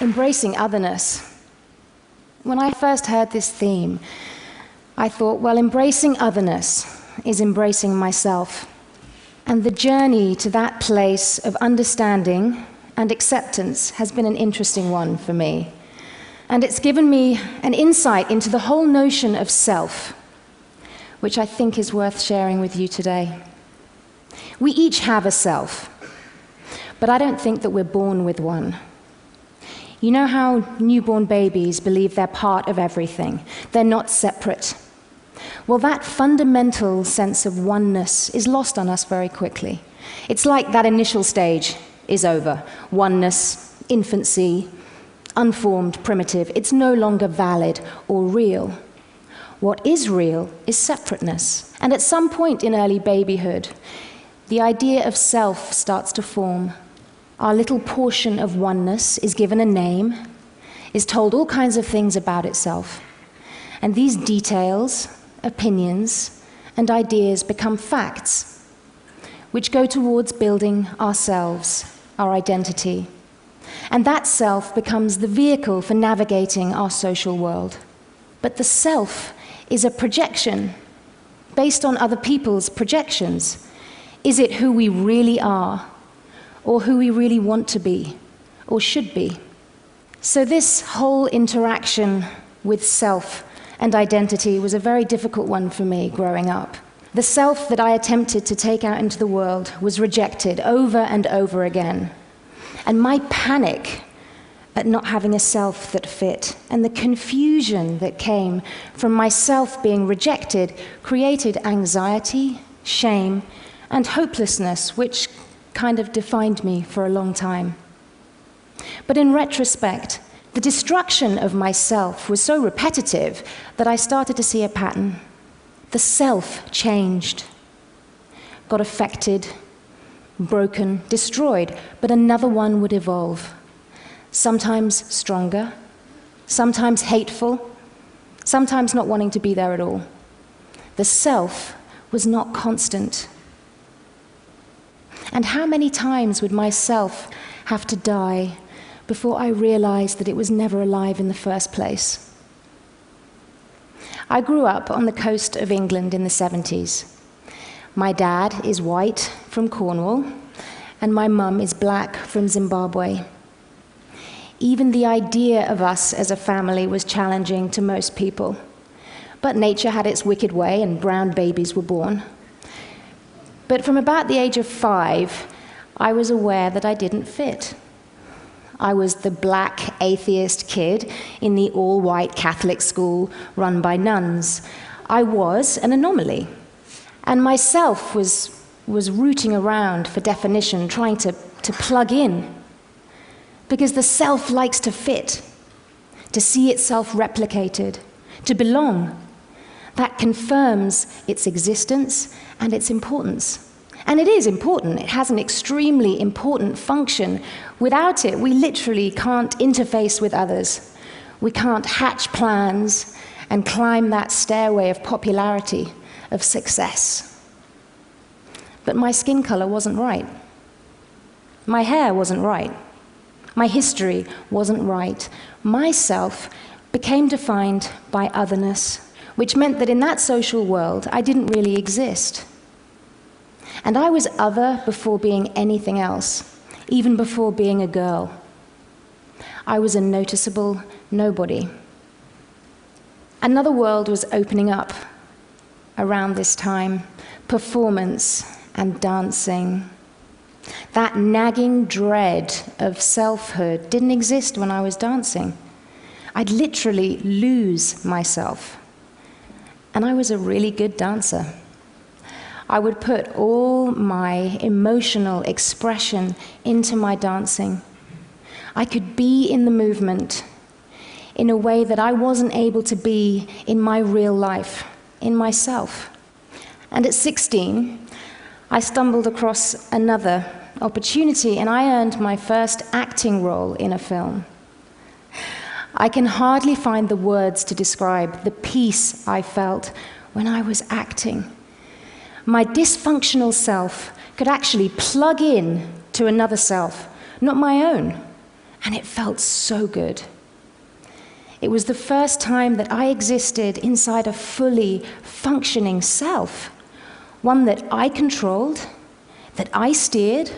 Embracing otherness. When I first heard this theme, I thought, well, embracing otherness is embracing myself. And the journey to that place of understanding and acceptance has been an interesting one for me. And it's given me an insight into the whole notion of self, which I think is worth sharing with you today. We each have a self, but I don't think that we're born with one. You know how newborn babies believe they're part of everything? They're not separate. Well, that fundamental sense of oneness is lost on us very quickly. It's like that initial stage is over. Oneness, infancy, unformed, primitive. It's no longer valid or real. What is real is separateness. And at some point in early babyhood, the idea of self starts to form. Our little portion of oneness is given a name, is told all kinds of things about itself. And these details, opinions, and ideas become facts, which go towards building ourselves, our identity. And that self becomes the vehicle for navigating our social world. But the self is a projection based on other people's projections. Is it who we really are? Or who we really want to be, or should be? So this whole interaction with self and identity was a very difficult one for me growing up. The self that I attempted to take out into the world was rejected over and over again. And my panic at not having a self that fit, and the confusion that came from myself being rejected, created anxiety, shame, and hopelessness, which kind of defined me for a long time. But in retrospect, the destruction of myself was so repetitive that I started to see a pattern. The self changed, got affected, broken, destroyed, but another one would evolve. Sometimes stronger, sometimes hateful, sometimes not wanting to be there at all. The self was not constant. And how many times would myself have to die before I realized that it was never alive in the first place? I grew up on the coast of England in the 70s. My dad is white from Cornwall, and my mum is black from Zimbabwe. Even the idea of us as a family was challenging to most people. But nature had its wicked way, and brown babies were born. But from about the age of 5, I was aware that I didn't fit. I was the black atheist kid in the all-white Catholic school run by nuns. I was an anomaly. And myself was rooting around for definition, trying to plug in. Because the self likes to fit, to see itself replicated, to belong. That confirms its existence and its importance. And it is important. It has an extremely important function. Without it, we literally can't interface with others. We can't hatch plans and climb that stairway of popularity, of success. But my skin color wasn't right. My hair wasn't right. My history wasn't right. Myself became defined by otherness, which meant that in that social world, I didn't really exist. And I was other before being anything else, even before being a girl. I was a noticeable nobody. Another world was opening up around this time, performance and dancing. That nagging dread of selfhood didn't exist when I was dancing. I'd literally lose myself. And I was a really good dancer. I would put all my emotional expression into my dancing. I could be in the movement in a way that I wasn't able to be in my real life, in myself. And at 16, I stumbled across another opportunity, and I earned my first acting role in a film. I can hardly find the words to describe the peace I felt when I was acting. My dysfunctional self could actually plug in to another self, not my own, and it felt so good. It was the first time that I existed inside a fully functioning self, one that I controlled, that I steered,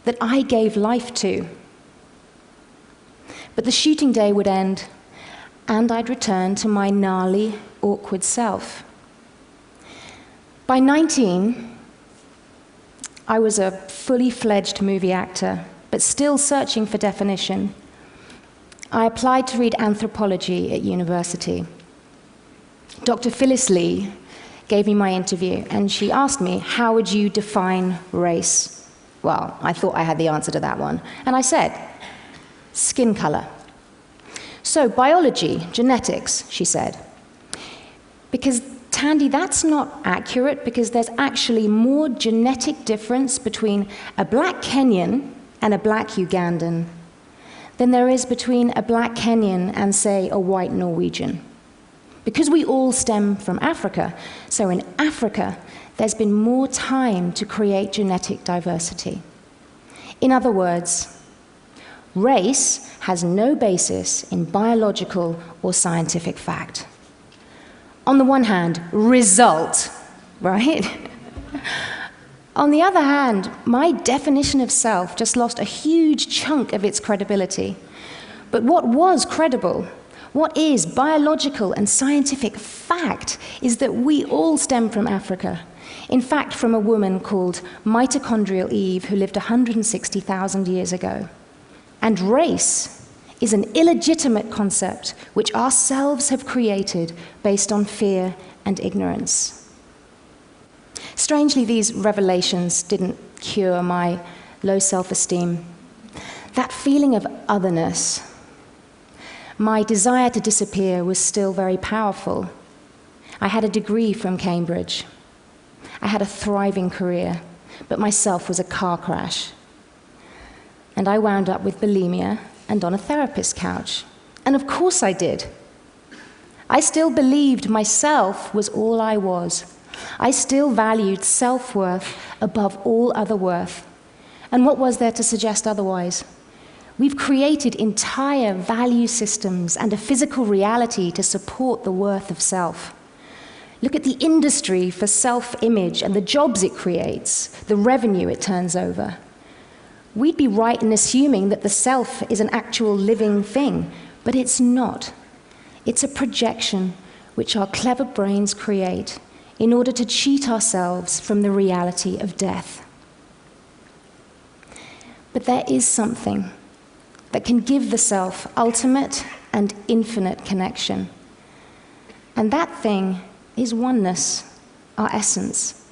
that I gave life to. But the shooting day would end, and I'd return to my gnarly, awkward self. By 19, I was a fully fledged movie actor, but still searching for definition. I applied to read anthropology at university. Dr. Phyllis Lee gave me my interview, and she asked me, how would you define race? Well, I thought I had the answer to that one, and I said, skin color. So, biology, genetics, she said. Because, Thandie, that's not accurate, because there's actually more genetic difference between a black Kenyan and a black Ugandan than there is between a black Kenyan and, say, a white Norwegian. Because we all stem from Africa, so in Africa, there's been more time to create genetic diversity. In other words, race has no basis in biological or scientific fact. On the one hand, result, right? On the other hand, my definition of self just lost a huge chunk of its credibility. But what was credible, what is biological and scientific fact, is that we all stem from Africa. In fact, from a woman called mitochondrial Eve, who lived 160,000 years ago. And race is an illegitimate concept which ourselves have created based on fear and ignorance. Strangely, these revelations didn't cure my low self-esteem. That feeling of otherness, my desire to disappear, was still very powerful. I had a degree from Cambridge. I had a thriving career, but my self was a car crash. And I wound up with bulimia and on a therapist's couch. And of course I did. I still believed myself was all I was. I still valued self-worth above all other worth. And what was there to suggest otherwise? We've created entire value systems and a physical reality to support the worth of self. Look at the industry for self-image and the jobs it creates, the revenue it turns over. We'd be right in assuming that the self is an actual living thing, but it's not. It's a projection which our clever brains create in order to cheat ourselves from the reality of death. But there is something that can give the self ultimate and infinite connection. And that thing is oneness, our essence.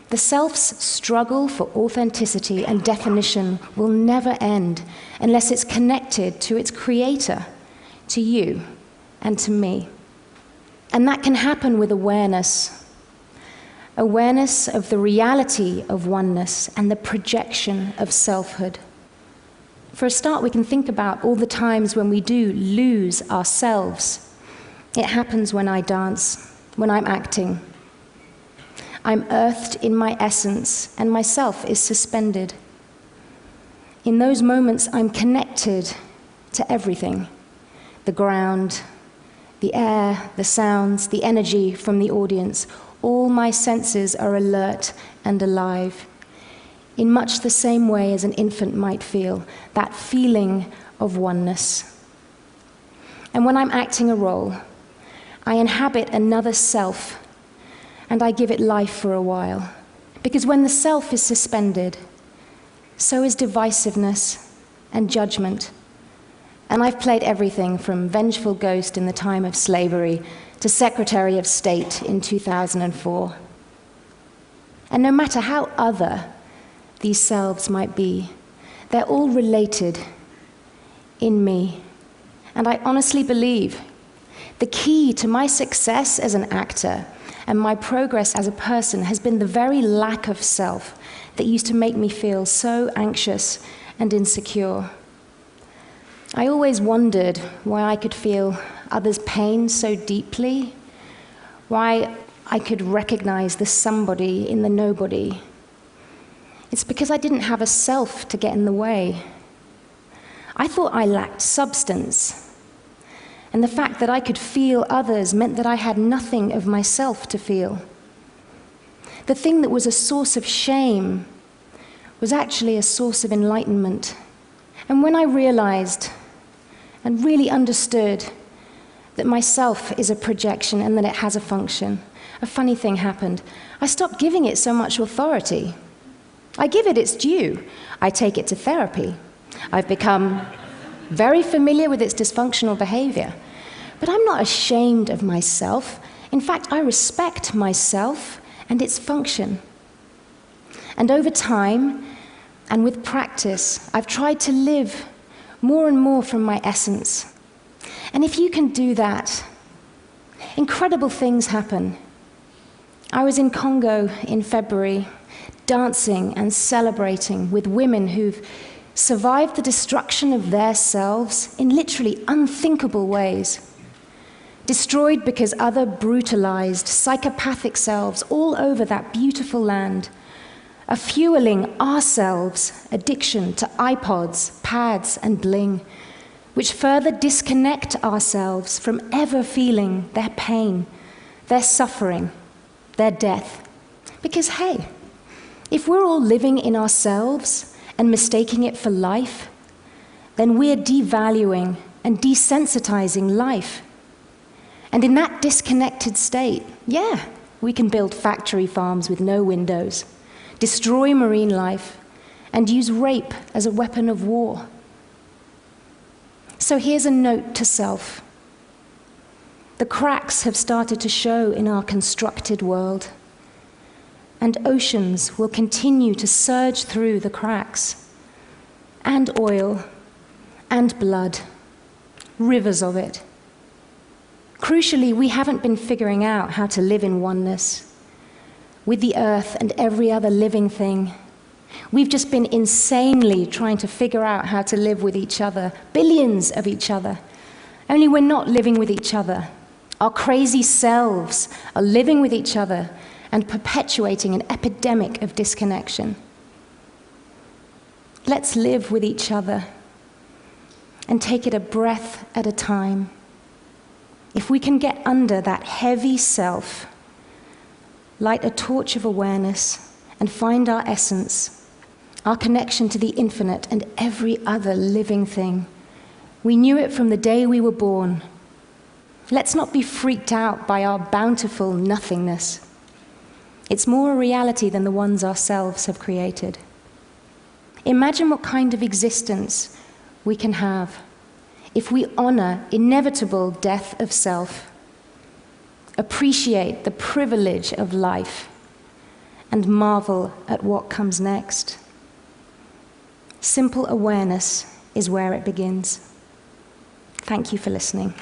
The self's struggle for authenticity and definition will never end unless it's connected to its creator, to you and to me. And that can happen with awareness. Awareness of the reality of oneness and the projection of selfhood. For a start, we can think about all the times when we do lose ourselves. It happens when I dance, when I'm acting. I'm earthed in my essence, and myself is suspended. In those moments, I'm connected to everything. The ground, the air, the sounds, the energy from the audience. All my senses are alert and alive. In much the same way as an infant might feel, that feeling of oneness. And when I'm acting a role, I inhabit another self, and I give it life for a while. Because when the self is suspended, so is divisiveness and judgment. And I've played everything from vengeful ghost in the time of slavery to Secretary of State in 2004. And no matter how other these selves might be, they're all related in me. And I honestly believe the key to my success as an actor and my progress as a person has been the very lack of self that used to make me feel so anxious and insecure. I always wondered why I could feel others' pain so deeply, why I could recognize the somebody in the nobody. It's because I didn't have a self to get in the way. I thought I lacked substance, and the fact that I could feel others meant that I had nothing of myself to feel. The thing that was a source of shame was actually a source of enlightenment. And when I realized and really understood that myself is a projection and that it has a function, a funny thing happened. I stopped giving it so much authority. I give it its due. I take it to therapy. I've become very familiar with its dysfunctional behavior. But I'm not ashamed of myself. In fact, I respect myself and its function. And over time, and with practice, I've tried to live more and more from my essence. And if you can do that, incredible things happen. I was in Congo in February, dancing and celebrating with women who've survived the destruction of their selves in literally unthinkable ways. Destroyed because other brutalized, psychopathic selves all over that beautiful land are fueling ourselves' addiction to iPods, pads, and bling, which further disconnect ourselves from ever feeling their pain, their suffering, their death. Because, hey, if we're all living in ourselves and mistaking it for life, then we're devaluing and desensitizing life. And in that disconnected state, yeah, we can build factory farms with no windows, destroy marine life, and use rape as a weapon of war. So here's a note to self. The cracks have started to show in our constructed world, and oceans will continue to surge through the cracks, and oil, and blood, rivers of it. Crucially, we haven't been figuring out how to live in oneness with the earth and every other living thing. We've just been insanely trying to figure out how to live with each other, billions of each other. Only we're not living with each other. Our crazy selves are living with each other and perpetuating an epidemic of disconnection. Let's live with each other and take it a breath at a time. If we can get under that heavy self, light a torch of awareness, and find our essence, our connection to the infinite and every other living thing. We knew it from the day we were born. Let's not be freaked out by our bountiful nothingness. It's more a reality than the ones ourselves have created. Imagine what kind of existence we can have if we honor inevitable death of self, appreciate the privilege of life, and marvel at what comes next. Simple awareness is where it begins. Thank you for listening.